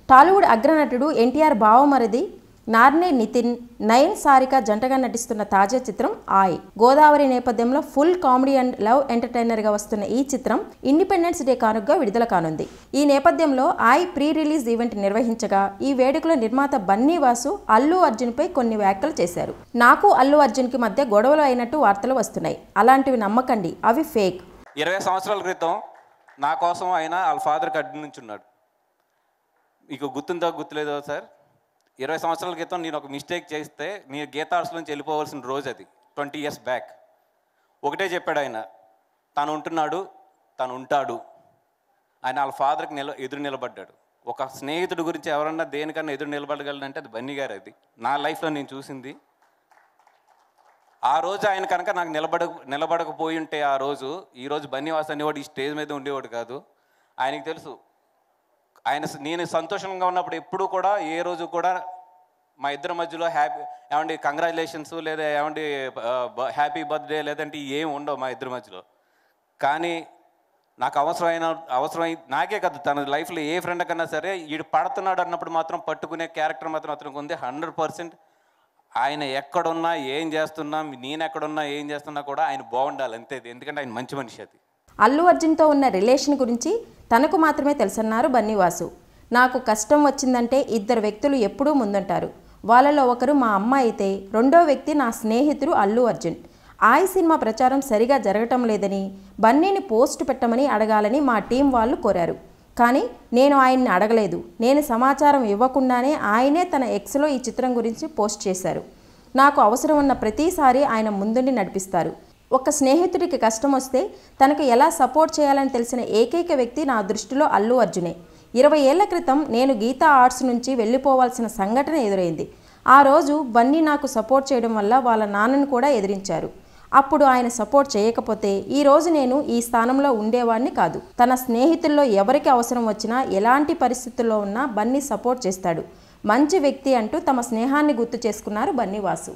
టాలీవుడ్ అగ్రనటుడు ఎన్టీఆర్ బావమరిది నార్నే నితిన్, నయన్ సారిక జంటగా నటిస్తున్న తాజా చిత్రం ఆయ్. గోదావరి నేపథ్యంలో ఫుల్ కామెడీ అండ్ లవ్ ఎంటర్టైనర్గా వస్తున్న ఈ చిత్రం ఇండిపెండెన్స్ డే కానుకగా విడుదల కానుంది. ఈ నేపథ్యంలో ఆయ్ ప్రీ రిలీజ్ ఈవెంట్ నిర్వహించగా ఈ వేడుకలో నిర్మాత బన్నీ వాసు అల్లు అర్జున్పై కొన్ని వ్యాఖ్యలు చేశారు. నాకు అల్లు అర్జున్కి మధ్య గొడవలు అయినట్టు వార్తలు వస్తున్నాయి. అలాంటివి నమ్మకండి, అవి ఫేక్. 20 సంవత్సరాల క్రితం నా కోసం ఆయన వాళ్ళ ఫాదర్కి అడ్డు నుంచి ఉన్నాడు. మీకు గుర్తుందో గుర్తులేదో సార్, 20 సంవత్సరాల క్రితం నేను ఒక మిస్టేక్ చేస్తే నేను గీతా ఆర్ట్స్ నుంచి వెళ్ళిపోవాల్సిన రోజు అది 20 years బ్యాక్. ఒకటే చెప్పాడు ఆయన, తను ఉంటున్నాడు, తను ఉంటాడు. ఆయన వాళ్ళ ఫాదర్కి ఎదురు నిలబడ్డాడు. ఒక స్నేహితుడి గురించి ఎవరన్నా దేనికన్నా ఎదురు నిలబడగలనంటే అది బన్నీ గారు. అది నా లైఫ్లో నేను చూసింది. ఆ రోజు ఆయన కనుక నాకు నిలబడకపోయి ఉంటే ఆ రోజు, ఈరోజు బన్నీ వాసు అనేవాడు ఈ స్టేజ్ మీద ఉండేవాడు కాదు. ఆయనకి తెలుసు, నేను సంతోషంగా ఉన్నప్పుడు ఎప్పుడూ కూడా ఏ రోజు కూడా మా ఇద్దరి మధ్యలో ఏమండి కంగ్రాచులేషన్స్ లేదా ఏమండి హ్యాపీ బర్త్డే లేదంటే ఏం ఉండవు మా ఇద్దరి మధ్యలో. కానీ నాకు అవసరమై నాకే కదా, తన లైఫ్లో ఏ ఫ్రెండ్ కన్నా సరే వీడు పడుతున్నాడు అన్నప్పుడు మాత్రం పట్టుకునే క్యారెక్టర్ మాత్రం అతనికి ఉంది 100%. ఆయన ఎక్కడున్నా ఏం చేస్తున్నా, నేను ఎక్కడున్నా ఏం చేస్తున్నా కూడా ఆయన బాగుండాలి అంతే. ఎందుకంటే ఆయన మంచి మనిషి. అది అల్లు అర్జున్తో ఉన్న రిలేషన్ గురించి తనకు మాత్రమే తెలుసన్నారు బన్నీ వాసు. నాకు కష్టం వచ్చిందంటే ఇద్దరు వ్యక్తులు ఎప్పుడూ ముందుంటారు. వాళ్ళలో ఒకరు మా అమ్మ అయితే రెండో వ్యక్తి నా స్నేహితుడు అల్లు అర్జున్. ఆయ్ సినిమా ప్రచారం సరిగా జరగటం లేదని బన్నీని పోస్ట్ పెట్టమని అడగాలని మా టీం వాళ్ళు కోరారు. కానీ నేను ఆయన్ని అడగలేదు. నేను సమాచారం ఇవ్వకుండానే ఆయనే తన ఎక్స్లో ఈ చిత్రం గురించి పోస్ట్ చేశారు. నాకు అవసరం ఉన్న ప్రతిసారి ఆయన ముందుండి నడిపిస్తారు. ఒక స్నేహితుడికి కష్టం వస్తే తనకు ఎలా సపోర్ట్ చేయాలని తెలిసిన ఏకైక వ్యక్తి నా దృష్టిలో అల్లు అర్జునే. 20 ఏళ్ల క్రితం నేను గీతా ఆర్ట్స్ నుంచి వెళ్ళిపోవాల్సిన సంఘటన ఎదురైంది. ఆ రోజు బన్నీ నాకు సపోర్ట్ చేయడం వల్ల వాళ్ళ నాన్నను కూడా ఎదిరించారు. అప్పుడు ఆయన సపోర్ట్ చేయకపోతే ఈరోజు నేను ఈ స్థానంలో ఉండేవాడిని కాదు. తన స్నేహితుల్లో ఎవరికి అవసరం వచ్చినా ఎలాంటి పరిస్థితుల్లో ఉన్నా బన్నీ సపోర్ట్ చేస్తాడు. మంచి వ్యక్తి అంటూ తమ స్నేహాన్ని గుర్తు చేసుకున్నారు బన్నీ వాసు.